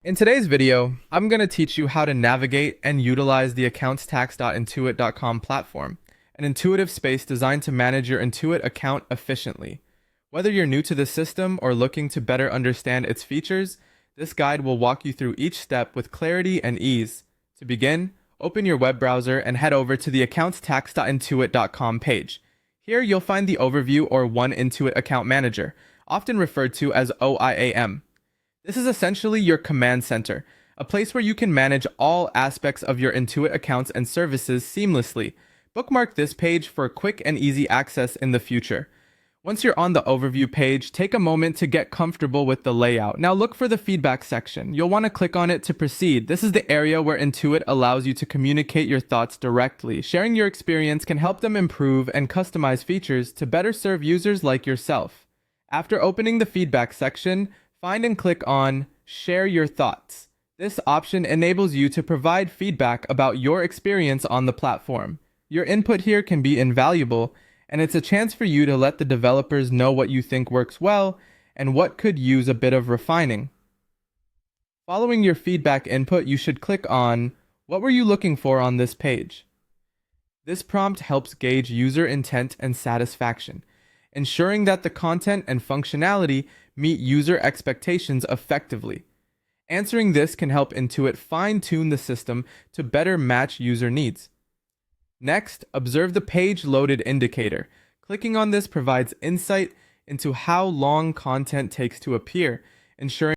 In today's video, I'm going to teach you how to navigate and utilize the accountstax.intuit.com platform, an intuitive space designed to manage your Intuit account efficiently. Whether you're new to the system or looking to better understand its features, this guide will walk you through each step with clarity and ease. To begin, open your web browser and head over to the accountstax.intuit.com page. Here you'll find the overview or One Intuit Account Manager, often referred to as OIAM. This is essentially your command center, a place where you can manage all aspects of your Intuit accounts and services seamlessly. Bookmark this page for quick and easy access in the future. Once you're on the overview page, take a moment to get comfortable with the layout. Now look for the feedback section. You'll want to click on it to proceed. This is the area where Intuit allows you to communicate your thoughts directly. Sharing your experience can help them improve and customize features to better serve users like yourself. After opening the feedback section, find and click on Share Your Thoughts. This option enables you to provide feedback about your experience on the platform. Your input here can be invaluable, and it's a chance for you to let the developers know what you think works well and what could use a bit of refining. Following your feedback input, you should click on What were you looking for on this page? This prompt helps gauge user intent and satisfaction, ensuring that the content and functionality meet user expectations effectively. Answering this can help Intuit fine-tune the system to better match user needs. Next, observe the page loaded indicator. Clicking on this provides insight into how long content takes to appear, ensuring